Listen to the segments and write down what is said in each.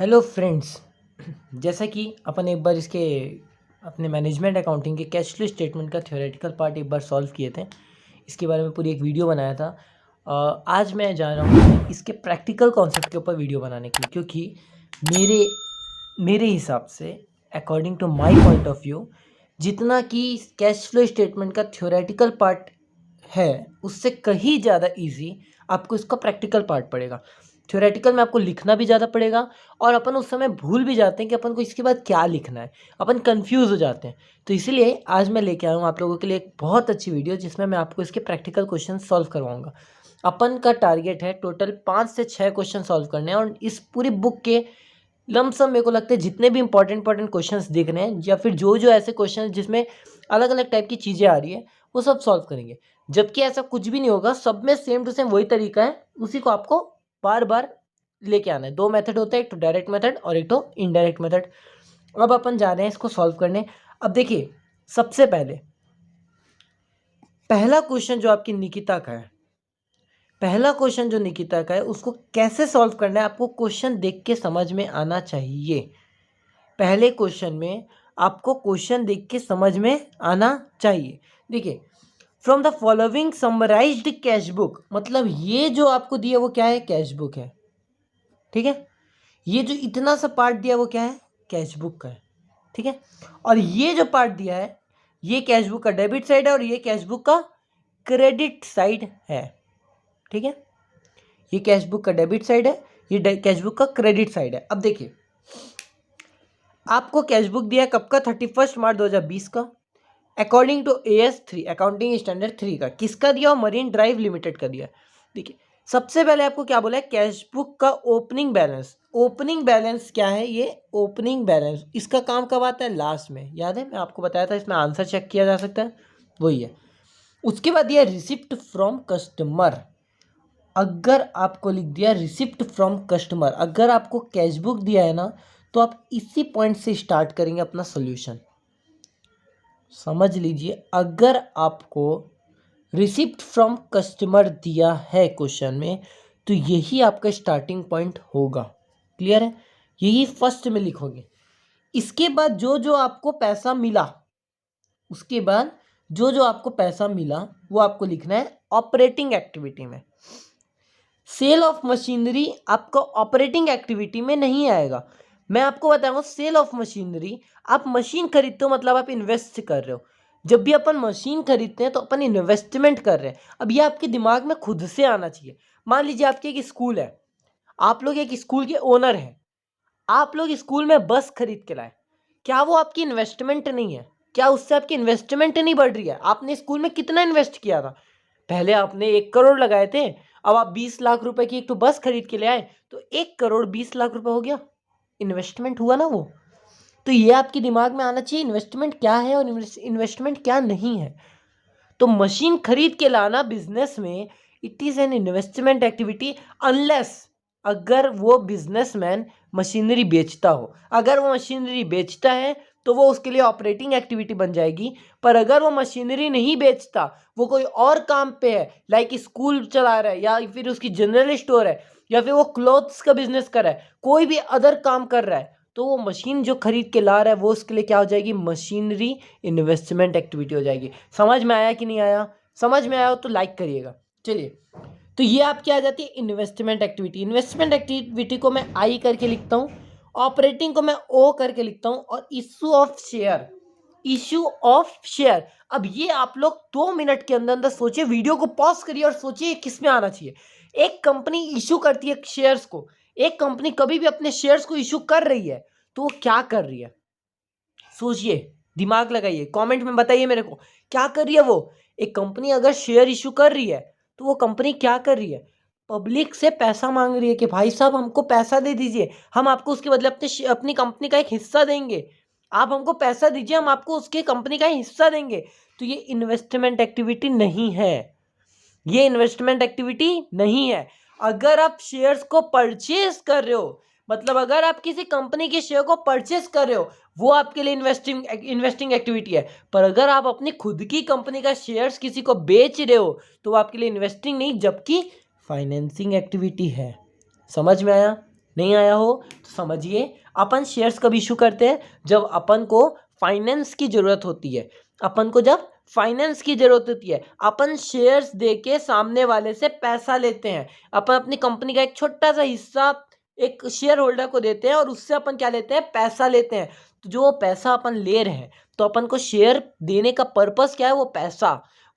Hello friends. जैसा कि अपन एक बार इसके अपने मैनेजमेंट अकाउंटिंग के कैश फ्लो स्टेटमेंट का थ्योरेटिकल पार्ट एक बार सॉल्व किए थे, इसके बारे में पूरी एक वीडियो बनाया था। आज मैं जा रहा हूँ इसके प्रैक्टिकल कॉन्सेप्ट के ऊपर वीडियो बनाने के लिए, क्योंकि मेरे मेरे हिसाब से according to my point of view जितना कि कैश फ्लो स्टेटमेंट का थ्योरेटिकल पार्ट है उससे कहीं ज़्यादा इजी आपको इसका प्रैक्टिकल पार्ट पड़ेगा। थ्योरेटिकल में आपको लिखना भी ज़्यादा पड़ेगा और अपन उस समय भूल भी जाते हैं कि अपन को इसके बाद क्या लिखना है, अपन कंफ्यूज हो जाते हैं। तो इसीलिए आज मैं लेके आया हूँ आप लोगों के लिए एक बहुत अच्छी वीडियो जिसमें मैं आपको इसके प्रैक्टिकल क्वेश्चन सॉल्व करवाऊंगा। अपन का टारगेट है टोटल 5 से 6 क्वेश्चन सॉल्व करने हैं और इस पूरी बुक के लमसम मेरे को लगता है जितने भी इंपॉर्टेंट क्वेश्चंस दिख रहे हैं या फिर जो जो ऐसे क्वेश्चन जिसमें अलग अलग टाइप की चीज़ें आ रही है वो सब सॉल्व करेंगे। जबकि ऐसा कुछ भी नहीं होगा, सब में सेम टू सेम वही तरीका है, उसी को आपको बार बार लेके आना है। 2 मेथड होता है, एक तो डायरेक्ट मेथड और एक तो इनडायरेक्ट मेथड। अब अपन जा रहे हैं इसको सॉल्व करने। अब देखिए, सबसे पहले पहला क्वेश्चन जो आपकी निकिता का है, पहला क्वेश्चन जो निकिता का है उसको कैसे सॉल्व करना है आपको क्वेश्चन देख के समझ में आना चाहिए। पहले क्वेश्चन में आपको क्वेश्चन देख के समझ में आना चाहिए। देखिए, from the following summarised cash book, मतलब ये जो आपको दिया वो क्या है, कैश बुक है। ठीक है, ये जो इतना सा पार्ट दिया वो क्या है, कैश बुक का है। ठीक है, और ये जो पार्ट दिया है ये कैश बुक का डेबिट साइड है और ये कैश बुक का क्रेडिट साइड है। ठीक है, ये कैश बुक का डेबिट साइड है, ये कैश बुक का क्रेडिट साइड है। अब देखिए, आपको कैश बुक दिया है कब का, 31 मार्च 2020 का, according to AS3 accounting standard 3 का। किसका दिया, मरीन ड्राइव लिमिटेड का दिया। देखिए, सबसे पहले आपको क्या बोला है, कैश बुक का ओपनिंग बैलेंस। ओपनिंग बैलेंस क्या है, ये ओपनिंग बैलेंस, इसका काम कब आता है, लास्ट में। याद है, मैं आपको बताया था इसमें आंसर चेक किया जा सकता है, वही है। उसके बाद दिया रिसिप्ट फ्रॉम कस्टमर। अगर आपको लिख दिया रिसिप्ट फ्रॉम कस्टमर, अगर आपको कैश बुक दिया है ना, तो आप इसी पॉइंट से स्टार्ट करेंगे अपना सोल्यूशन। समझ लीजिए, अगर आपको रिसिप्ट फ्रॉम कस्टमर दिया है क्वेश्चन में तो यही आपका स्टार्टिंग पॉइंट होगा। क्लियर है, यही फर्स्ट में लिखोगे। इसके बाद जो जो आपको पैसा मिला, उसके बाद जो जो आपको पैसा मिला वो आपको लिखना है ऑपरेटिंग एक्टिविटी में। सेल ऑफ मशीनरी आपका ऑपरेटिंग एक्टिविटी में नहीं आएगा। मैं आपको बताऊंगा, सेल ऑफ मशीनरी, आप मशीन खरीदते हो मतलब आप इन्वेस्ट कर रहे हो। जब भी अपन मशीन खरीदते हैं तो अपन इन्वेस्टमेंट कर रहे हैं। अब ये आपके दिमाग में खुद से आना चाहिए। मान लीजिए आपके एक स्कूल है, आप लोग एक स्कूल के ओनर हैं, आप लोग स्कूल में बस खरीद के लाए, क्या वो आपकी इन्वेस्टमेंट नहीं है? क्या उससे आपकी इन्वेस्टमेंट नहीं बढ़ रही है? आपने स्कूल में कितना इन्वेस्ट किया था? पहले आपने 1 करोड़ लगाए थे, अब आप 20 लाख रुपए की एक तो बस खरीद के ले आए, तो 1 करोड़ 20 लाख रुपए हो गया, इन्वेस्टमेंट हुआ ना वो। तो ये आपके दिमाग में आना चाहिए, इन्वेस्टमेंट क्या है और इन्वेस्टमेंट क्या नहीं है। तो मशीन खरीद के लाना बिजनेस में it is an investment activity, unless अगर वो बिजनेसमैन मशीनरी बेचता हो। अगर वो मशीनरी बेचता है तो वो उसके लिए ऑपरेटिंग एक्टिविटी बन जाएगी। पर अगर वो मशीनरी नहीं बेचता, वो कोई और काम पे है, लाइक स्कूल चला रहा है या फिर उसकी जनरल स्टोर है या फिर वो क्लोथ्स का बिजनेस कर रहा है, कोई भी अदर काम कर रहा है, तो वो मशीन जो खरीद के ला रहा है वो उसके लिए क्या हो जाएगी, मशीनरी इन्वेस्टमेंट एक्टिविटी हो जाएगी। समझ में आया कि नहीं आया? समझ में आया हो तो लाइक करिएगा। चलिए, तो ये आपकी आ जाती है इन्वेस्टमेंट एक्टिविटी। इन्वेस्टमेंट एक्टिविटी को मैं आई करके लिखता हूँ, ऑपरेटिंग को मैं ओ करके लिखता हूँ, और issue of share, issue of share. अब ये आप लोग 2 मिनट के अंदर अंदर सोचिए, वीडियो को पॉज करिए और सोचिए किस में आना चाहिए। एक कंपनी इशू करती है शेयर्स को, एक कंपनी कभी भी अपने शेयर्स को इशू कर रही है तो वो क्या कर रही है, सोचिए, दिमाग लगाइए, कमेंट में बताइए मेरे को क्या कर रही है वो। एक कंपनी अगर शेयर इशू कर रही है तो वो कंपनी क्या कर रही है, पब्लिक से पैसा मांग रही है कि भाई साहब हमको पैसा दे दीजिए, हम आपको उसके बदले अपनी कंपनी का एक हिस्सा देंगे, आप हमको पैसा दीजिए, हम आपको उसके कंपनी का हिस्सा देंगे। तो ये इन्वेस्टमेंट एक्टिविटी नहीं है, ये इन्वेस्टमेंट एक्टिविटी नहीं है। अगर आप शेयर्स को परचेज कर रहे हो, मतलब अगर आप किसी कंपनी के शेयर को परचेज कर रहे हो, वो आपके लिए इन्वेस्टिंग एक्टिविटी है। पर अगर आप अपनी खुद की कंपनी का शेयर्स किसी को बेच रहे हो तो वो आपके लिए इन्वेस्टिंग नहीं, जबकि फाइनेंसिंग एक्टिविटी है। समझ में आया? नहीं आया हो तो समझिए अपन शेयर्स कब इशू करते हैं, जब अपन को फाइनेंस की जरूरत होती है। अपन को जब फाइनेंस की जरूरत होती है अपन शेयर्स देके सामने वाले से पैसा लेते हैं। अपन अपनी कंपनी का एक छोटा सा हिस्सा एक शेयर होल्डर को देते हैं और उससे अपन क्या लेते हैं, पैसा लेते हैं। तो जो पैसा अपन ले रहे हैं, तो अपन को शेयर देने का पर्पस क्या है, वो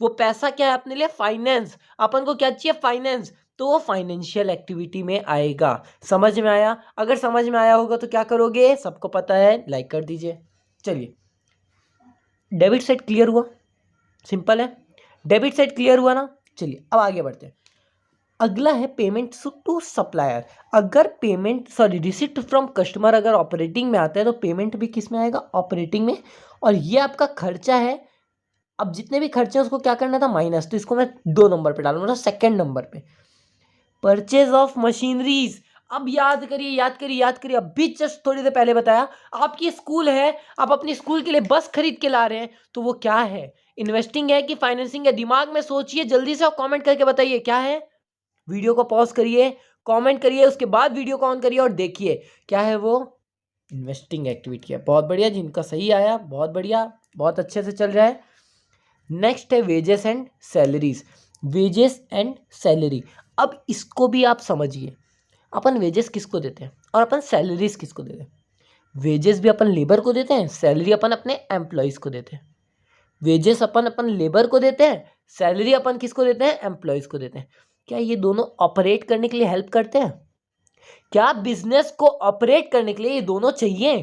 पैसा क्या है अपने लिए, फाइनेंस। अपन को क्या चाहिए, फाइनेंस। तो वो फाइनेंशियल एक्टिविटी में आएगा। समझ में आया? अगर समझ में आया होगा तो क्या करोगे, सबको पता है, लाइक कर दीजिए। चलिए, डेबिट साइड क्लियर हुआ, सिंपल है। डेबिट साइड क्लियर हुआ ना। चलिए अब आगे बढ़ते हैं। अगला है पेमेंट टू सप्लायर। अगर पेमेंट रिसिप्ट फ्रॉम कस्टमर अगर ऑपरेटिंग में आता है तो पेमेंट भी किस में आएगा, ऑपरेटिंग में। और ये आपका खर्चा है। अब जितने भी खर्चे हैं उसको क्या करना था, माइनस। तो इसको मैं 2 नंबर पे डालूंगा, सेकंड नंबर पे। Purchase of machineries. अब याद करिए, याद करिए, याद करिए, अभी जस्ट थोड़ी देर पहले बताया, आपकी स्कूल है, आप अपनी स्कूल के लिए बस खरीद के ला रहे हैं, तो वो क्या है, इन्वेस्टिंग है कि फाइनेंसिंग है? दिमाग में सोचिए जल्दी से और कमेंट करके बताइए क्या है। वीडियो को पॉज करिए, कमेंट करिए, उसके बाद वीडियो को ऑन करिए और देखिए क्या है वो, इन्वेस्टिंग एक्टिविटी है। बहुत बढ़िया, जिनका सही आया बहुत बढ़िया, बहुत अच्छे से चल रहा है। नेक्स्ट है wages and salaries. Wages and salary, अब इसको भी आप समझिए। अपन वेजेस किसको देते हैं और अपन सैलरीज किसको देते हैं? वेजेस भी अपन लेबर को देते हैं, सैलरी अपन अपने एम्प्लॉयज़ को देते हैं। वेजेस अपन अपन लेबर को देते हैं, सैलरी अपन किसको देते हैं, एम्प्लॉयज़ को देते हैं। क्या ये दोनों ऑपरेट करने के लिए हेल्प करते हैं? क्या बिजनेस को ऑपरेट करने के लिए ये दोनों चाहिए?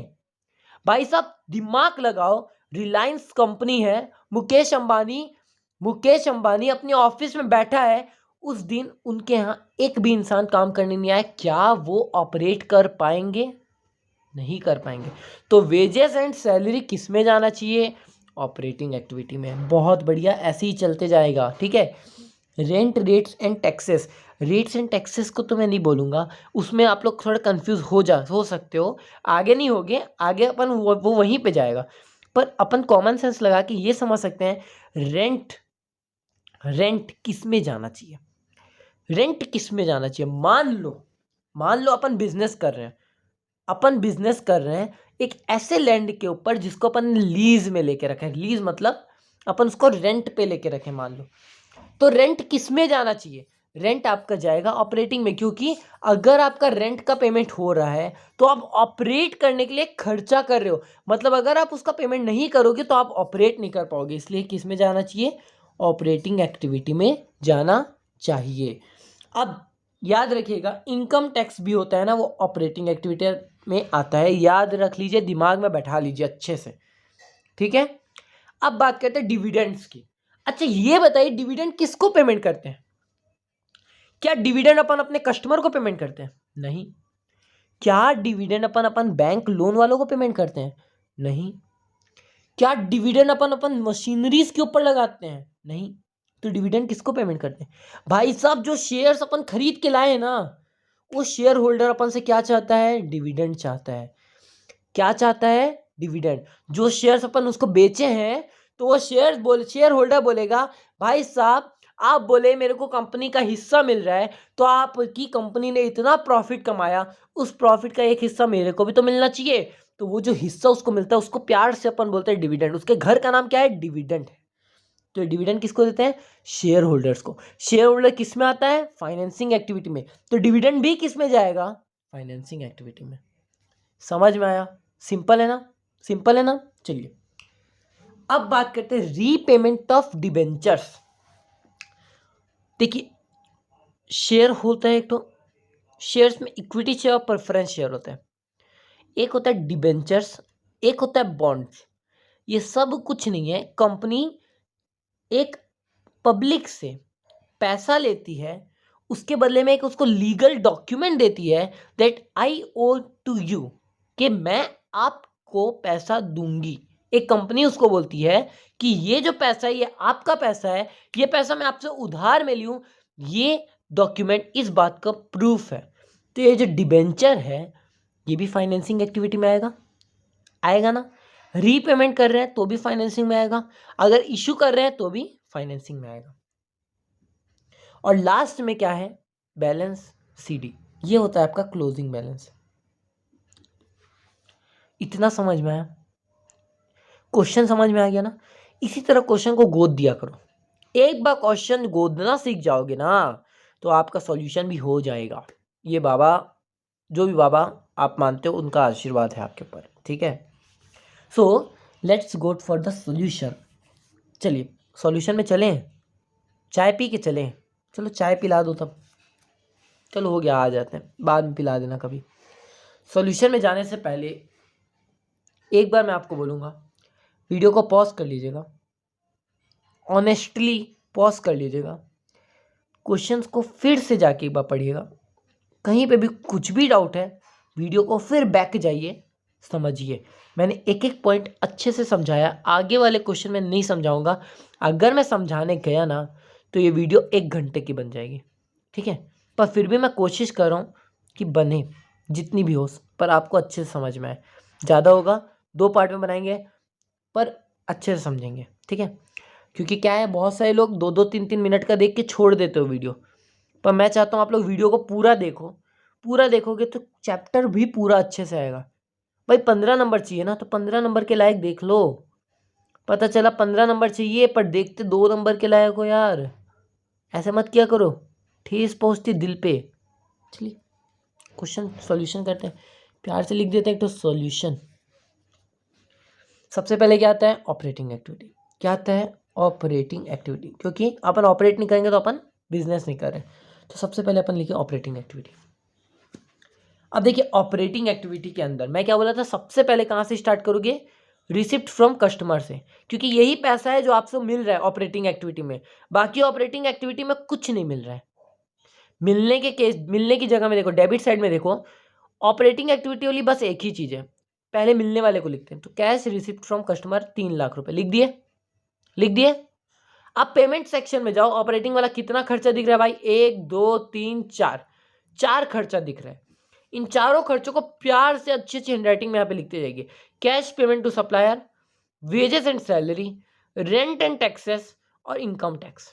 भाई साहब दिमाग लगाओ, रिलायंस कंपनी है, मुकेश अंबानी अपने ऑफिस में बैठा है, उस दिन उनके यहाँ एक भी इंसान काम करने नहीं आया, क्या वो ऑपरेट कर पाएंगे? नहीं कर पाएंगे। तो वेजेस एंड सैलरी किस में जाना चाहिए, ऑपरेटिंग एक्टिविटी में। बहुत बढ़िया, ऐसे ही चलते जाएगा, ठीक है। Rent, rates and taxes. Rates and taxes को तो मैं नहीं बोलूँगा, उसमें आप लोग थोड़ा कंफ्यूज हो सकते हो, आगे नहीं होगे, आगे अपन वो वहीं पे जाएगा। पर अपन कॉमन सेंस लगा के ये समझ सकते हैं, रेंट किस में जाना चाहिए, रेंट किस में जाना चाहिए। मान लो अपन बिजनेस कर रहे हैं एक ऐसे लैंड के ऊपर जिसको अपन लीज में लेके रखे हैं। लीज मतलब अपन उसको रेंट पे लेके रखे, मान लो। तो रेंट किस में जाना चाहिए, रेंट आपका जाएगा ऑपरेटिंग में, क्योंकि अगर आपका रेंट का पेमेंट हो रहा है तो आप ऑपरेट करने के लिए खर्चा कर रहे हो। मतलब अगर आप उसका पेमेंट नहीं करोगे तो आप ऑपरेट नहीं कर पाओगे, इसलिए किस में जाना चाहिए, ऑपरेटिंग एक्टिविटी में जाना चाहिए। अब याद रखिएगा, इनकम टैक्स भी होता है ना, वो ऑपरेटिंग एक्टिविटी में आता है। याद रख लीजिए, दिमाग में बैठा लीजिए अच्छे से, ठीक है। अब बात करते हैं डिविडेंड्स की। अच्छा ये बताइए, डिविडेंड किसको पेमेंट करते हैं? क्या डिविडेंड अपन अपने कस्टमर को पेमेंट करते हैं? नहीं। क्या डिविडेंड अपन अपन बैंक लोन वालों को पेमेंट करते हैं? नहीं। क्या डिविडेंड अपन अपन मशीनरीज के ऊपर लगाते हैं? नहीं। तो डिविडेंड किसको पेमेंट करते हैं? भाई साहब जो शेयर्स अपन खरीद के लाए ना, वो शेयर होल्डर अपन से क्या चाहता है, डिविडेंड चाहता है। क्या चाहता है, डिविडेंड। जो शेयर्स अपन उसको बेचे हैं, तो वो शेयर होल्डर बोलेगा, भाई साहब आप बोले मेरे को कंपनी का हिस्सा मिल रहा है, तो आपकी कंपनी ने इतना प्रॉफिट कमाया, उस प्रॉफिट का एक हिस्सा मेरे को भी तो मिलना चाहिए। तो वो जो हिस्सा उसको मिलता है उसको प्यार से अपन बोलते हैं डिविडेंड। उसके घर का नाम क्या है, डिविडेंड है। तो डिविडेंड किसको देते हैं, शेयर होल्डर्स को। शेयर होल्डर किस में आता है, फाइनेंसिंग एक्टिविटी में। तो डिविडेंड भी किस में जाएगा, फाइनेंसिंग एक्टिविटी में। समझ में आया? सिंपल है ना, सिंपल है ना। चलिए अब बात करते हैं रीपेमेंट ऑफ डिबेंचर्स। देखिए शेयर होता है, एक तो शेयर्स में इक्विटी शेयर और प्रेफरेंस शेयर होता है, एक होता है डिबेंचर्स, एक होता है बॉन्ड्स। ये सब कुछ नहीं है, कंपनी एक पब्लिक से पैसा लेती है, उसके बदले में एक उसको लीगल डॉक्यूमेंट देती है, that I owe to you, कि मैं आपको पैसा दूंगी। एक कंपनी उसको बोलती है कि ये जो पैसा है ये आपका पैसा है, ये पैसा मैं आपसे उधार में लूँ, ये डॉक्यूमेंट इस बात का प्रूफ है। तो ये जो डिबेंचर है ये भी फाइनेंसिंग एक्टिविटी में आएगा, आएगा ना। रीपेमेंट कर रहे हैं तो भी फाइनेंसिंग में आएगा, अगर इशू कर रहे हैं तो भी फाइनेंसिंग में आएगा। और लास्ट में क्या है, बैलेंस सीडी। ये होता है आपका क्लोजिंग बैलेंस। इतना समझ में आया? क्वेश्चन समझ में आ गया ना? इसी तरह क्वेश्चन को गोद दिया करो। एक बार क्वेश्चन गोदना सीख जाओगे ना तो आपका सॉल्यूशन भी हो जाएगा। ये बाबा, जो भी बाबा आप मानते हो, उनका आशीर्वाद है आपके ऊपर, ठीक है। So let's go for the solution. चलिए सॉल्यूशन में चलें, चाय पी के चलें। चलो चाय पिला दो तब। चलो हो गया, आ जाते हैं, बाद में पिला देना कभी। सॉल्यूशन में जाने से पहले एक बार मैं आपको बोलूँगा, वीडियो को पॉज कर लीजिएगा, ऑनेस्टली पॉज कर लीजिएगा, क्वेश्चंस को फिर से जाके एक बार पढ़िएगा। कहीं पे भी कुछ भी डाउट है, वीडियो को फिर बैक जाइए, समझिए। मैंने एक एक पॉइंट अच्छे से समझाया, आगे वाले क्वेश्चन में नहीं समझाऊंगा। अगर मैं समझाने गया ना तो ये वीडियो 1 घंटे की बन जाएगी, ठीक है। पर फिर भी मैं कोशिश कर रहा हूँ कि बने जितनी भी हो, पर आपको अच्छे से समझ में आए। ज़्यादा होगा 2 पार्ट में बनाएंगे, पर अच्छे से समझेंगे, ठीक है। क्योंकि क्या है, बहुत सारे लोग 2-2 3-3 मिनट का देख के छोड़ देते हो वीडियो, पर मैं चाहता हूँ आप लोग वीडियो को पूरा देखो। पूरा देखोगे तो चैप्टर भी पूरा अच्छे से आएगा। भाई 15 नंबर चाहिए ना, तो 15 नंबर के लायक देख लो। पता चला 15 नंबर चाहिए पर देखते 2 नंबर के लायक हो यार, ऐसे मत किया करो, ठेस पहुँचती दिल पे। चलिए क्वेश्चन सॉल्यूशन करते हैं, प्यार से लिख देते हैं एक तो सॉल्यूशन। सबसे पहले क्या आता है, ऑपरेटिंग एक्टिविटी। क्या आता है, ऑपरेटिंग एक्टिविटी, क्योंकि अपन ऑपरेट नहीं करेंगे तो अपन बिजनेस नहीं कर रहे। तो सबसे पहले अपन लिखे ऑपरेटिंग एक्टिविटी। अब देखिए ऑपरेटिंग एक्टिविटी के अंदर मैं क्या बोला था, सबसे पहले कहाँ से स्टार्ट करोगे, रिसिप्ट फ्रॉम कस्टमर से, क्योंकि यही पैसा है जो आपसे मिल रहा है ऑपरेटिंग एक्टिविटी में। बाकी ऑपरेटिंग एक्टिविटी में कुछ नहीं मिल रहा है। मिलने की जगह में देखो, डेबिट साइड में देखो, ऑपरेटिंग एक्टिविटी वाली बस एक ही चीज़ है, पहले मिलने वाले को लिखते हैं। तो cash receipt from customer 3 lakh रुपए लिख दिए, लिख दिए। अब पेमेंट सेक्शन में जाओ, ऑपरेटिंग वाला कितना खर्चा दिख रहा है भाई, 1 2 3 4, 4 खर्चा दिख रहा है। इन चारों खर्चों को प्यार से अच्छी अच्छी हैंडराइटिंग में यहाँ पे लिखते जाइए। Cash payment to supplier, wages and salary, rent and taxes और इनकम टैक्स,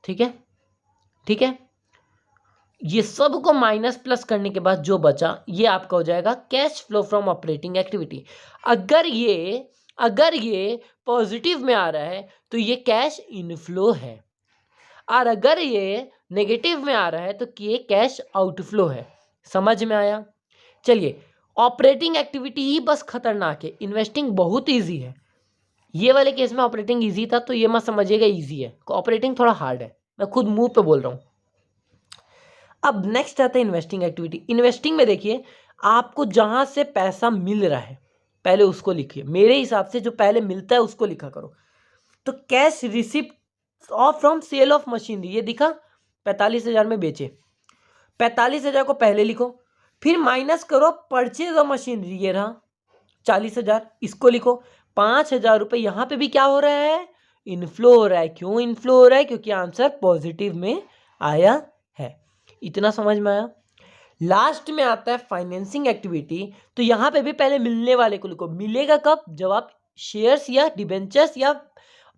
ठीक है, ठीक है। ये सब को माइनस प्लस करने के बाद जो बचा ये आपका हो जाएगा cash flow from operating activity. अगर ये पॉजिटिव में आ रहा है तो ये कैश इनफ्लो है, और अगर ये नेगेटिव में आ रहा है तो ये कैश आउटफ्लो है। समझ में आया? चलिए ऑपरेटिंग एक्टिविटी ही बस खतरनाक है, इन्वेस्टिंग बहुत इजी है। ये वाले केस में ऑपरेटिंग इजी था तो ये मत समझिएगा इजी है, ऑपरेटिंग थोड़ा हार्ड है, मैं खुद मुंह पे बोल रहा हूँ। अब नेक्स्ट आता है इन्वेस्टिंग एक्टिविटी। इन्वेस्टिंग में देखिए आपको जहां से पैसा मिल रहा है पहले उसको लिखिए, मेरे हिसाब से जो पहले मिलता है उसको लिखा करो। तो cash receipt of from sale of machinery, ये दिखा 45,000 में बेचे, 45,000 को पहले लिखो, फिर माइनस करो परचेज ऑफ मशीनरी, ये रहा 40,000, इसको लिखो। 5,000 रुपये यहाँ पे भी क्या हो रहा है, इनफ्लो हो रहा है। क्यों इनफ्लो हो रहा है, क्योंकि आंसर पॉजिटिव में आया है। इतना समझ में आया? लास्ट में आता है फाइनेंसिंग एक्टिविटी। तो यहाँ पे भी पहले मिलने वाले को लिखो। मिलेगा कब, जब आप शेयर्स या डिबेंचर्स या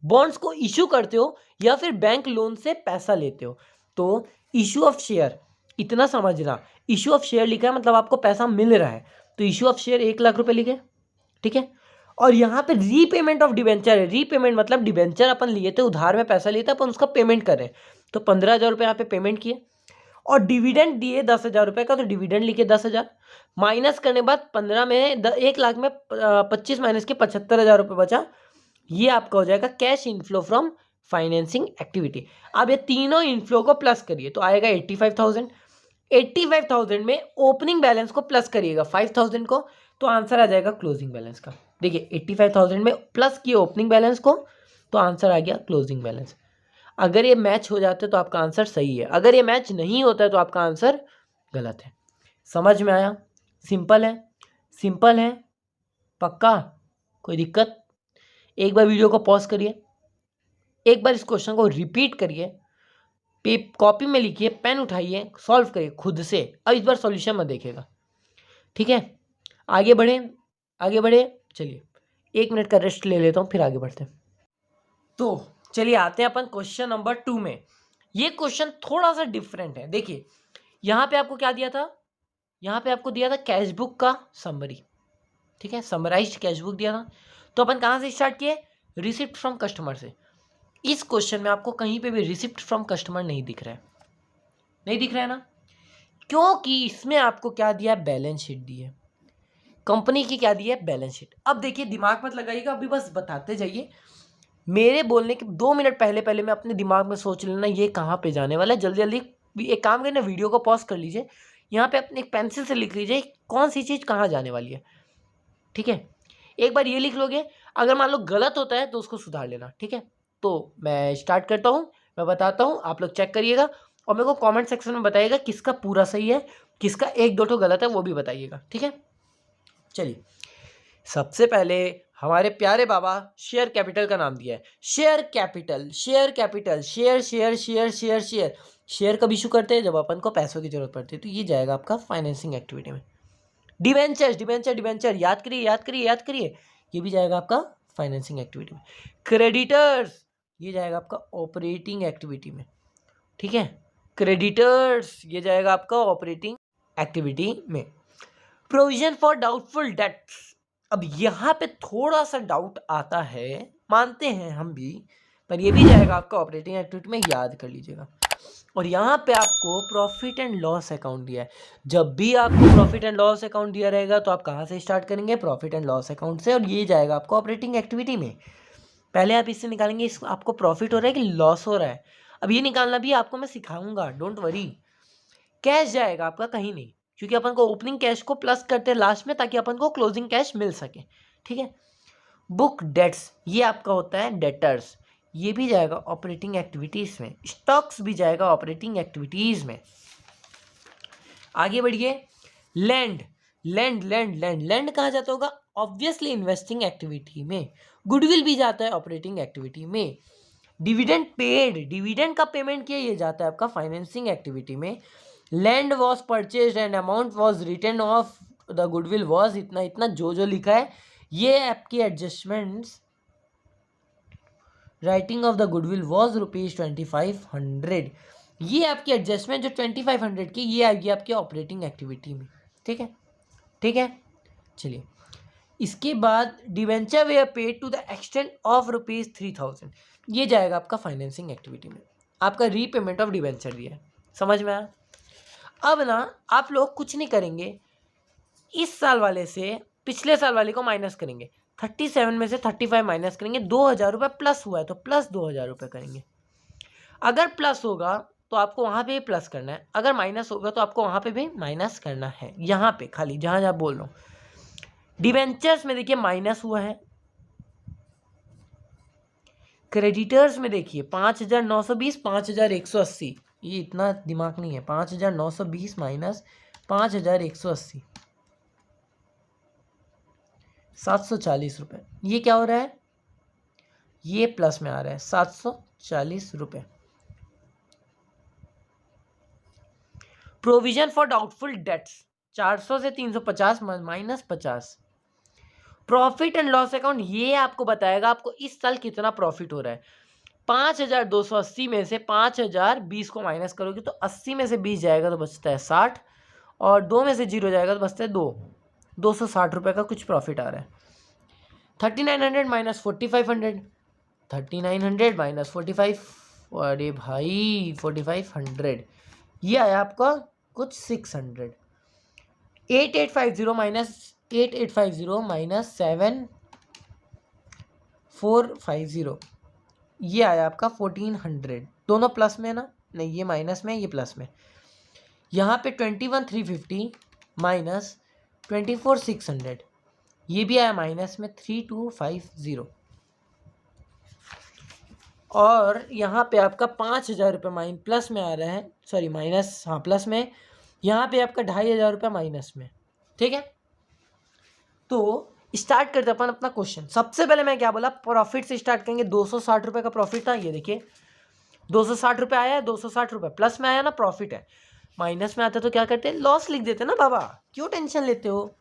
बॉन्ड्स को इशू करते हो या फिर बैंक लोन से पैसा लेते हो। तो इशू ऑफ शेयर, इतना समझना, इशू ऑफ शेयर लिखा है मतलब आपको पैसा मिल रहा है, तो इशू ऑफ शेयर 1 लाख रुपए लिखे, ठीक है। और यहाँ पे रीपेमेंट ऑफ डिबेंचर है, रीपेमेंट मतलब डिबेंचर अपन लिए थे, उधार में पैसा लिए थे, अपन उसका पेमेंट कर रहे हैं, तो 15,000 रुपये यहाँ पे पेमेंट किए। और डिविडेंड दिए 10,000 रुपये का, तो डिविडेंड लिखे 10,000, माइनस करने के बाद 15 में 1 लाख में 25 माइनस के 75,000 रुपये बचा। ये आपका हो जाएगा cash inflow from financing activity. अब ये तीनों इनफ्लो को प्लस करिए तो आएगा 85,000। 85,000 में ओपनिंग बैलेंस को प्लस करिएगा 5,000 को, तो आंसर आ जाएगा क्लोजिंग बैलेंस का। देखिए 85,000 में प्लस किए ओपनिंग बैलेंस को तो आंसर आ गया क्लोजिंग बैलेंस। अगर ये मैच हो जाते तो आपका आंसर सही है, अगर ये मैच नहीं होता है तो आपका आंसर गलत है। समझ में आया? सिंपल है, सिंपल है, पक्का, कोई दिक्कत? एक बार वीडियो को पॉज करिए, एक बार इस क्वेश्चन को रिपीट करिए, कॉपी में लिखिए, पेन उठाइए, सॉल्व करिए खुद से। अब इस बार सॉल्यूशन मत देखिएगा, ठीक है। आगे बढ़े, आगे बढ़े। चलिए 1 मिनट का रेस्ट ले लेता हूँ फिर आगे बढ़ते हैं। तो चलिए आते हैं अपन क्वेश्चन नंबर 2 में। ये क्वेश्चन थोड़ा सा डिफरेंट है। देखिए यहाँ पे आपको क्या दिया था, यहाँ पे आपको दिया था कैश बुक का समरी, ठीक है, समराइज्ड कैश बुक दिया था। तो अपन कहाँ से स्टार्ट किए, रिसिप्ट फ्रॉम कस्टमर से। इस क्वेश्चन में आपको कहीं पे भी रिसिप्ट फ्रॉम कस्टमर नहीं दिख रहा है, नहीं दिख रहा है ना, क्योंकि इसमें आपको क्या दिया है, बैलेंस शीट दी है, कंपनी की क्या दी है, बैलेंस शीट। अब देखिए दिमाग मत लगाइएगा, अभी बस बताते जाइए, मेरे बोलने के 2 मिनट पहले पहले मैं अपने दिमाग में सोच लेना ये कहाँ पे जाने वाला है। जल्दी जल्दी एक काम करिए ना, वीडियो को पॉज कर लीजिए, यहाँ पे अपने एक पेंसिल से लिख लीजिए कौन सी चीज़ कहाँ जाने वाली है, ठीक है। एक बार ये लिख लोगे, अगर मान लो गलत होता है तो उसको सुधार लेना, ठीक है। तो मैं स्टार्ट करता हूँ, मैं बताता हूँ, आप लोग चेक करिएगा और मेरे को कमेंट सेक्शन में बताइएगा किसका पूरा सही है, किसका एक दो ठो गलत है वो भी बताइएगा, ठीक है। चलिए, सबसे पहले हमारे प्यारे बाबा शेयर कैपिटल का नाम दिया है, share capital, share capital, share share share share share share कब इशू करते हैं, जब अपन को पैसों की जरूरत पड़ती है, तो ये जाएगा आपका फाइनेंसिंग एक्टिविटी में। डिवेंचर्स, डिवेंचर डिवेंचर, याद करिए याद करिए याद करिए, ये भी जाएगा आपका फाइनेंसिंग एक्टिविटी में। क्रेडिटर्स, ये जाएगा आपका ऑपरेटिंग एक्टिविटी में, ठीक है। क्रेडिटर्स ये जाएगा आपका ऑपरेटिंग एक्टिविटी में। प्रोविजन फॉर डाउटफुल डेट्स, अब यहाँ पे थोड़ा सा डाउट आता है, मानते हैं हम भी, पर ये भी जाएगा आपका ऑपरेटिंग एक्टिविटी में, याद कर लीजिएगा। और यहाँ पे आपको प्रॉफिट एंड लॉस अकाउंट दिया है, जब भी आपको प्रॉफिट एंड लॉस अकाउंट दिया रहेगा तो आप कहाँ से स्टार्ट करेंगे, प्रॉफिट एंड लॉस अकाउंट से, और ये जाएगा आपको ऑपरेटिंग एक्टिविटी में। पहले आप इससे निकालेंगे इस आपको प्रॉफिट हो रहा है कि लॉस हो रहा है, अब ये निकालना भी आपको मैं सिखाऊंगा, डोंट वरी। कैश जाएगा आपका कहीं नहीं, क्योंकि अपन को ओपनिंग कैश को प्लस करते हैं लास्ट में ताकि अपन को क्लोजिंग कैश मिल सके, ठीक है। बुक डेट्स, ये आपका होता है डेटर्स, ये भी जाएगा ऑपरेटिंग एक्टिविटीज में। स्टॉक्स भी जाएगा ऑपरेटिंग एक्टिविटीज में। आगे बढ़िए, land, land land land land कहाँ जाता होगा, ऑब्वियसली इन्वेस्टिंग एक्टिविटी में। गुडविल भी जाता है ऑपरेटिंग एक्टिविटी में। डिविडेंड पेड, डिविडेंड का पेमेंट किया, ये जाता है आपका फाइनेंसिंग एक्टिविटी में। Land was purchase and amount was return of the goodwill was इतना इतना, जो जो लिखा है ये आपकी adjustments, writing of the goodwill was ₹2500, ये आपकी एडजस्टमेंट जो 2500 की, ये आएगी आपकी ऑपरेटिंग एक्टिविटी में, ठीक है, ठीक है। चलिए, इसके बाद debenture were paid to the extent of ₹3000, ये जाएगा आपका फाइनेंसिंग एक्टिविटी में, आपका रीपेमेंट ऑफ डिवेंचर दिया है, समझ में आया। अब ना आप लोग कुछ नहीं करेंगे, इस साल वाले से पिछले साल वाले को माइनस करेंगे, 37 में से 35 माइनस करेंगे, 2000 रुपये प्लस हुआ है तो प्लस 2000 रुपये करेंगे। अगर प्लस होगा तो आपको वहाँ पे भी प्लस करना है, अगर माइनस होगा तो आपको वहाँ पे भी माइनस करना है, यहाँ पे खाली जहाँ जहाँ बोल रहा हूँ। डिवेंचर्स में देखिए माइनस हुआ है, क्रेडिटर्स में देखिए 5920 5180, ये इतना दिमाग नहीं है, 5920 माइनस 5180, 740 रुपये, ये क्या हो रहा है, ये प्लस में आ रहा है 740 रुपये। प्रोविजन फॉर डाउटफुल डेट्स 400 से 350 minus 50। Profit and loss account ये आपको बताएगा आपको इस साल कितना प्रॉफिट हो रहा है। 5280 में से 5020 को माइनस करोगे तो 80 में से 20 जाएगा तो बचता है 60, और 2 में से 0 जाएगा तो बचता है 260 रुपये का कुछ प्रॉफिट आ रहा है। 3900 माइनस 4500, 3900 माइनस 45, अरे भाई 4500, ये आया आपका कुछ 600। 8850 माइनस 8850 माइनस 7450, ये आया आपका 1400, दोनों प्लस में ना, नहीं ये माइनस में ये प्लस में। यहाँ पे 21350 माइनस 24600, ये भी आया माइनस में 3250, और यहाँ पे आपका 5000 रुपये प्लस में आ रहा है, सॉरी माइनस, हाँ प्लस में, यहाँ पे आपका 2500 रुपये माइनस में, ठीक है। तो स्टार्ट करते अपन अपना क्वेश्चन। सबसे पहले मैं क्या बोला, प्रॉफिट से स्टार्ट करेंगे। 260 रुपये का प्रॉफिट था, ये देखिए 260 रुपये आया है, 260 रुपये प्लस में आया ना, प्रॉफिट है। माइनस में आता तो क्या करते हैं, लॉस लिख देते ना बाबा, क्यों टेंशन लेते हो।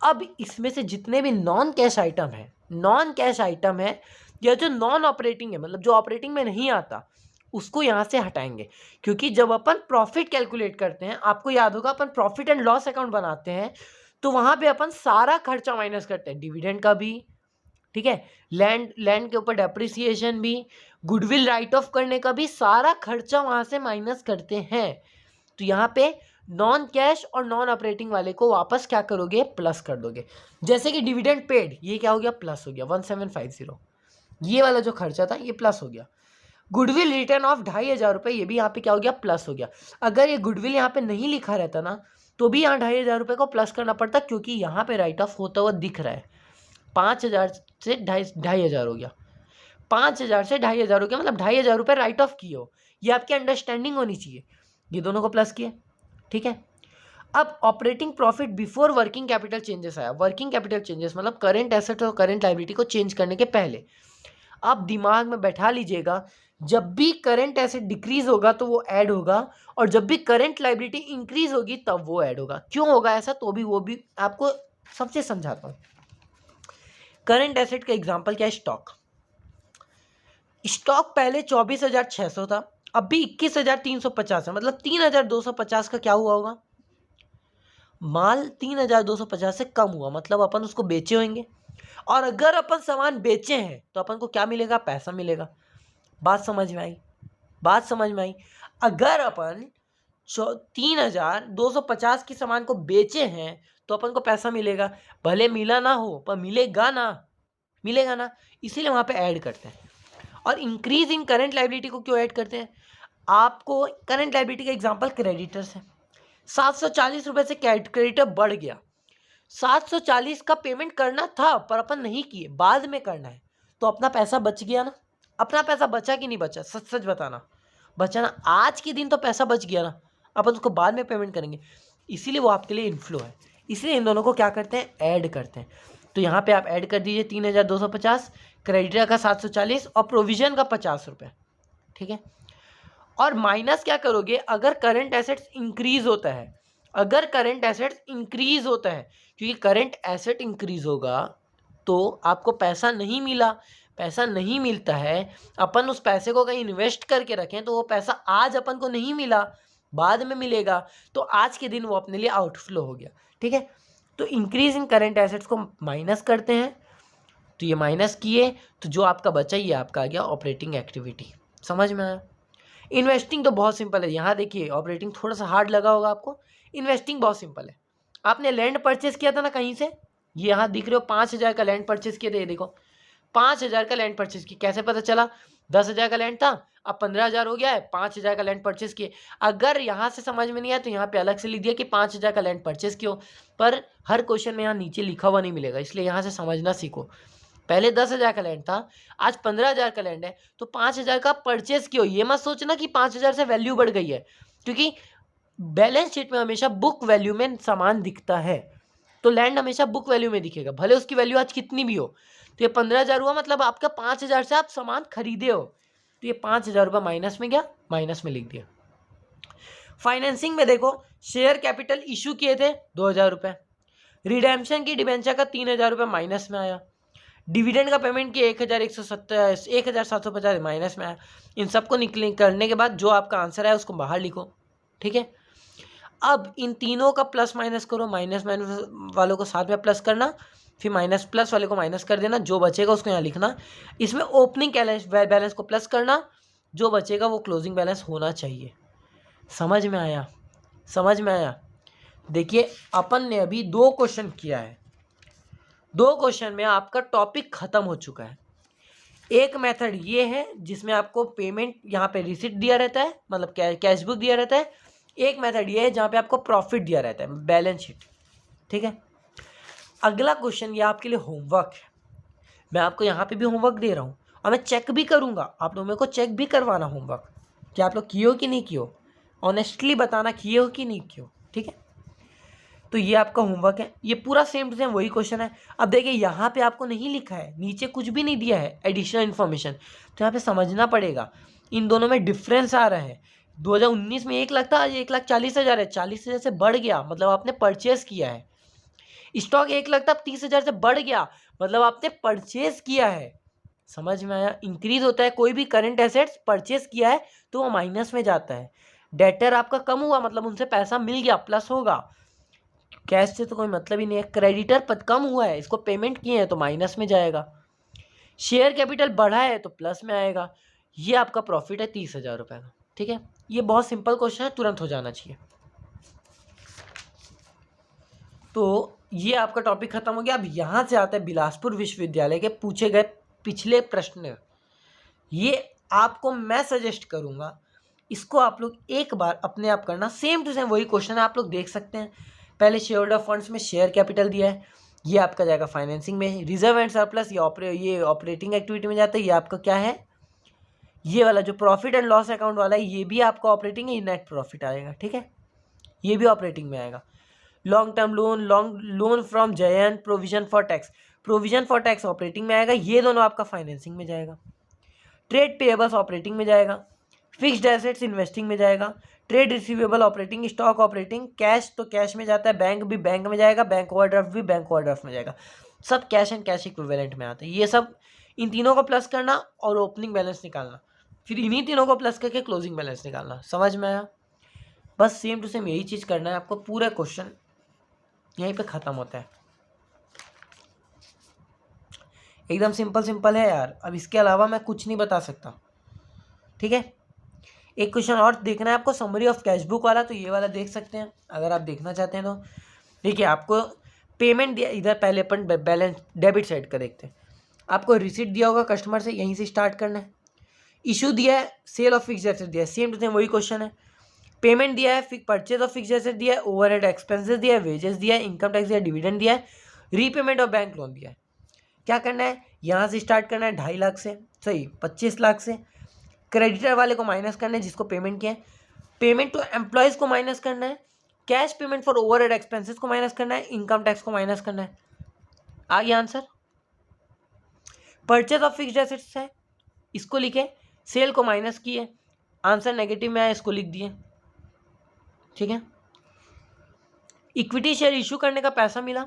अब इसमें से जितने भी नॉन कैश आइटम है, नॉन कैश आइटम है या जो नॉन ऑपरेटिंग है, मतलब जो ऑपरेटिंग में नहीं आता, उसको यहाँ से हटाएंगे, क्योंकि जब अपन प्रॉफिट कैलकुलेट करते हैं, आपको याद होगा अपन प्रॉफिट एंड लॉस अकाउंट बनाते हैं, तो वहाँ पे अपन सारा खर्चा माइनस करते हैं, डिविडेंड का भी, ठीक है, लैंड के ऊपर डेप्रिसिएशन भी, गुडविल राइट ऑफ करने का भी, सारा खर्चा वहाँ से माइनस करते हैं। तो यहाँ पे नॉन कैश और नॉन ऑपरेटिंग वाले को वापस क्या करोगे, प्लस कर दोगे। जैसे कि डिविडेंड पेड, ये क्या हो गया, प्लस हो गया 1750, ये वाला जो खर्चा था ये प्लस हो गया। गुडविल रिटर्न ऑफ 2500 रुपये, ये भी यहाँ पे क्या हो गया, प्लस हो गया। अगर ये गुडविल यहाँ पे नहीं लिखा रहता ना, तो भी यहाँ 2500 रुपये को प्लस करना पड़ता, क्योंकि यहाँ पे राइट ऑफ होता हुआ दिख रहा है। 5000 से 2500 हो गया, 5000 से 2500 हो गया, मतलब 2500 रुपये राइट ऑफ किए हो, ये आपकी अंडरस्टैंडिंग होनी चाहिए। ये दोनों को प्लस किए, ठीक है। अब operating profit before working capital changes आया। वर्किंग कैपिटल चेंजेस मतलब करंट एसेट और करंट लायबिलिटी को चेंज करने के पहले आप दिमाग में बैठा लीजिएगा, जब भी करंट एसेट डिक्रीज होगा तो वो ऐड होगा, और जब भी करंट लायबिलिटी इंक्रीज होगी तब वो ऐड होगा। क्यों होगा ऐसा, तो भी वो भी आपको सबसे समझाता हूँ। करंट एसेट का एग्जांपल क्या है, स्टॉक पहले 24,600 था, अब भी 21,350 है, मतलब 3,250 का क्या हुआ होगा, माल 3,250 से कम हुआ, मतलब अपन उसको बेचे होंगे। और अगर अपन सामान बेचे हैं तो अपन को क्या मिलेगा, पैसा मिलेगा। बात समझ में आई, बात समझ में आई। अगर अपन 3,250 की सामान को बेचे हैं तो अपन को पैसा मिलेगा, भले मिला ना हो पर मिलेगा ना, मिलेगा ना, इसीलिए वहां पे ऐड करते हैं। और इंक्रीज इन करंट लायबिलिटी को क्यों ऐड करते हैं, आपको करंट लायबिलिटी का एग्जांपल क्रेडिटर्स है। 740 रुपए से क्रेडिटर बढ़ गया, 740 का पेमेंट करना था पर अपन नहीं किए, बाद में करना है, तो अपना पैसा बच गया ना। अपना पैसा बचा कि नहीं बचा, सच सच बताना, बचा ना। आज के दिन तो पैसा बच गया ना, अपन उसको बाद में पेमेंट करेंगे, इसीलिए वो आपके लिए इनफ्लो है। इसलिए इन दोनों को क्या करते हैं, ऐड करते हैं। तो यहाँ पे आप ऐड कर दीजिए 3,250, क्रेडिटर का 740 और प्रोविजन का 50 रुपये, ठीक है। और माइनस क्या करोगे, अगर करंट एसेट्स इंक्रीज होता है, अगर करंट एसेट्स इंक्रीज होता है, क्योंकि करंट एसेट इंक्रीज होगा तो आपको पैसा नहीं मिला, पैसा नहीं मिलता है, अपन उस पैसे को कहीं इन्वेस्ट करके रखें तो वो पैसा आज अपन को नहीं मिला, बाद में मिलेगा, तो आज के दिन वो अपने लिए आउटफ्लो हो गया, ठीक है। तो इंक्रीज इन करंट एसेट्स को माइनस करते हैं, तो ये माइनस किए तो जो आपका बचा ये आपका आ गया ऑपरेटिंग एक्टिविटी। समझ में आया। इन्वेस्टिंग तो बहुत सिंपल है, यहाँ देखिए ऑपरेटिंग थोड़ा सा हार्ड लगा होगा आपको, इन्वेस्टिंग बहुत सिंपल है। आपने लैंड परचेस किया था ना कहीं से, ये यहाँ दिख रहे हो 5,000 का लैंड परचेस किया था, ये देखो 5,000 का लैंड परचेस किया, कैसे पता चला, 10,000 का लैंड था अब 15,000 हो गया है, 5,000 का लैंड परचेस किए। अगर यहाँ से समझ में नहीं आया तो यहाँ पे अलग से लिख दिया कि 5,000 का लैंड परचेस क्यों, पर हर क्वेश्चन में यहाँ नीचे लिखा हुआ नहीं मिलेगा, इसलिए यहाँ से समझना सीखो। पहले 10,000 का लैंड था, आज 15,000 का लैंड है, तो 5,000 का परचेस क्यों, ये मत सोचना कि 5,000 से वैल्यू बढ़ गई है, क्योंकि बैलेंस शीट में हमेशा बुक वैल्यू में सामान दिखता है, तो लैंड हमेशा बुक वैल्यू में दिखेगा, भले उसकी वैल्यू आज कितनी भी हो। तो ये 15,000 हुआ, मतलब आपका 5,000 से आप सामान खरीदे हो, तो ये 5,000 रुपये माइनस में गया, माइनस में लिख दिया। फाइनेंसिंग में देखो, शेयर कैपिटल इशू किए थे 2,000 रुपये, रिडेम्पशन की डिबेंचर का 3,000 रुपये माइनस में आया, डिविडेंड का पेमेंट किया 1,750 माइनस में आया। इन सबको निकले करने के बाद जो आपका आंसर है उसको बाहर लिखो, ठीक है। अब इन तीनों का प्लस माइनस करो, माइनस माइनस वालों को साथ में प्लस करना, फिर माइनस प्लस वाले को माइनस कर देना, जो बचेगा उसको यहाँ लिखना। इसमें ओपनिंग बैलेंस को प्लस करना, जो बचेगा वो क्लोजिंग बैलेंस होना चाहिए। समझ में आया, समझ में आया। देखिए अपन ने अभी 2 क्वेश्चन किया है, 2 क्वेश्चन में आपका टॉपिक खत्म हो चुका है। एक मेथड ये है जिसमें आपको पेमेंट यहाँ पे रिसिप्ट दिया रहता है, मतलब कैश बुक दिया रहता है। एक मेथड ये है जहाँ पे आपको प्रॉफिट दिया रहता है, बैलेंस शीट, ठीक है। अगला क्वेश्चन ये आपके लिए होमवर्क है, मैं आपको यहाँ पे भी होमवर्क दे रहा हूँ और मैं चेक भी करूँगा, आप लोगों को चेक भी करवाना होमवर्क, कि आप लोग किए हो कि नहीं किए हो, ऑनेस्टली बताना किए हो कि नहीं किए हो, ठीक है। तो ये आपका होमवर्क है, ये पूरा सेम टू सेम वही क्वेश्चन है। अब देखिए यहाँ पे आपको नहीं लिखा है, नीचे कुछ भी नहीं दिया है एडिशनल इन्फॉर्मेशन, तो यहाँ पे समझना पड़ेगा इन दोनों में डिफरेंस आ रहा है। 2019 में 1 लाख था, आज 1,40,000 है, 40,000 से बढ़ गया, मतलब आपने परचेस किया है। स्टॉक 1 लाख था, अब 30,000 से बढ़ गया, मतलब आपने परचेस किया है। समझ में आया? इंक्रीज होता है, कोई भी करंट एसेट्स परचेस किया है तो वो माइनस में जाता है। डेटर आपका कम हुआ मतलब उनसे पैसा मिल गया, प्लस होगा। कैश से तो कोई मतलब ही नहीं है। क्रेडिटर पद कम हुआ है, इसको पेमेंट किए हैं तो माइनस में जाएगा। शेयर कैपिटल बढ़ा है तो प्लस में आएगा। ये आपका प्रॉफिट है 30,000 रुपये का। ठीक है, ये बहुत सिंपल क्वेश्चन है, तुरंत हो जाना चाहिए। तो ये आपका टॉपिक खत्म हो गया। अब यहाँ से आता है बिलासपुर विश्वविद्यालय के पूछे गए पिछले प्रश्न। ये आपको मैं सजेस्ट करूँगा, इसको आप लोग एक बार अपने आप करना। सेम टू सेम वही क्वेश्चन है, आप लोग देख सकते हैं। पहले शेयर होल्डर फंड्स में शेयर कैपिटल दिया है, ये आपका जाएगा फाइनेंसिंग में। रिजर्व एंड सरप्लस ये ऑपरेटिंग एक्टिविटी में जाता है। ये आपका क्या है, ये वाला जो प्रॉफिट एंड लॉस अकाउंट वाला है, ये भी आपका ऑपरेटिंग है, ये नेट प्रॉफिट आएगा। ठीक है, ये भी ऑपरेटिंग में आएगा। Long term loan from Jayant, provision for tax operating में आएगा। ये दोनों आपका फाइनेंसिंग में जाएगा। ट्रेड पेएबल्स ऑपरेटिंग में जाएगा। फिक्स्ड एसेट्स इन्वेस्टिंग में जाएगा। Trade receivable operating, stock operating, cash तो कैश में जाता है, बैंक भी बैंक में जाएगा, बैंक ओवरड्राफ्ट भी बैंक ओवरड्राफ्ट में जाएगा। सब कैश एंड कैश इक्विवेलेंट में आते हैं। ये सब इन तीनों को प्लस करना और ओपनिंग बैलेंस निकालना, फिर इन्हीं तीनों को प्लस करके क्लोजिंग बैलेंस निकालना। समझ में आया? बस सेम टू सेम यही चीज़ करना है आपको। पूरा क्वेश्चन यहीं पे ख़त्म होता है। एकदम सिंपल है यार। अब इसके अलावा मैं कुछ नहीं बता सकता। ठीक है, एक क्वेश्चन और देखना है आपको, समरी ऑफ कैश बुक वाला, तो ये वाला देख सकते हैं अगर आप देखना चाहते हैं तो। देखिए, आपको पेमेंट दिया, इधर पहले अपन बैलेंस डेबिट साइड का देखते हैं। आपको रिसीट दिया होगा कस्टमर से, यहीं से स्टार्ट करना है। इशू दिया है, सेल ऑफ फिक्स एसेट दिया है, सेम टू सेम वही क्वेश्चन है। पेमेंट दिया है, परचेज ऑफ फिक्स एसेट दिया है, ओवरहेड एक्सपेंसेस दिया है, वेजेस दिया है, इनकम टैक्स दिया है, डिविडेंड दिया है, रीपेमेंट ऑफ बैंक लोन दिया है। क्या करना है, यहाँ से स्टार्ट करना है 2.5 लाख से, सही 25 लाख से। क्रेडिटर वाले को माइनस करना है जिसको पेमेंट किया है। पेमेंट टू एम्प्लॉयज़ को माइनस करना है। Cash payment for overhead expenses को माइनस करना है। इनकम टैक्स को माइनस करना है। आ गया answer. Purchase of fixed assets है, इसको लिखे, सेल को माइनस किए, आंसर नेगेटिव में आया, इसको लिख दिए। ठीक है, इक्विटी शेयर इशू करने का पैसा मिला,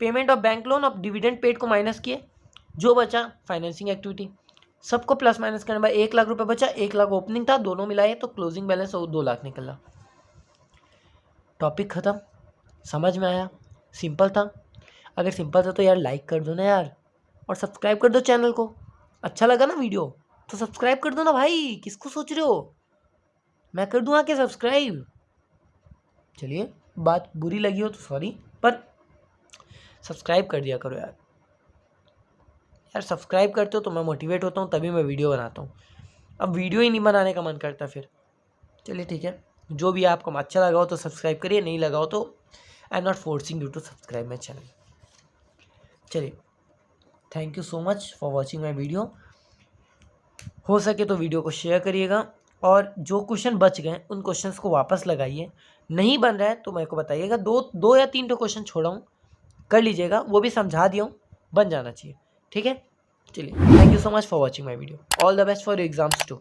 payment of bank loan of dividend paid को माइनस किए, जो बचा फाइनेंसिंग एक्टिविटी, सबको प्लस माइनस करने बाद 1 लाख रुपए बचा। 1 लाख ओपनिंग था, दोनों मिलाए तो क्लोजिंग बैलेंस 2 लाख निकला। टॉपिक खत्म। समझ में आया? सिंपल था। अगर सिंपल था तो यार लाइक कर दो ना यार, और सब्सक्राइब कर दो चैनल को। अच्छा लगा ना वीडियो तो सब्सक्राइब कर दो ना भाई, किसको सोच रहे हो, मैं कर दूँ आके सब्सक्राइब। चलिए, बात बुरी लगी हो तो सॉरी, पर सब्सक्राइब कर दिया करो यार। यार सब्सक्राइब करते हो तो मैं मोटिवेट होता हूँ, तभी मैं वीडियो बनाता हूँ। अब वीडियो ही नहीं बनाने का मन करता फिर। चलिए ठीक है, जो भी आपको अच्छा लगा हो तो सब्सक्राइब करिए, नहीं लगा हो तो I am not forcing you to subscribe my channel. चलिए, thank you so much for watching my video. हो सके तो वीडियो को शेयर करिएगा, और जो क्वेश्चन बच गए उन क्वेश्चंस को वापस लगाइए। नहीं बन रहा है तो मेरे को बताइएगा। दो या 3 क्वेश्चन छोड़ा हूँ, कर लीजिएगा, वो भी समझा दिया हूँ, बन जाना चाहिए। ठीक है, चलिए, thank you so much for watching my video. All the best for your exams to.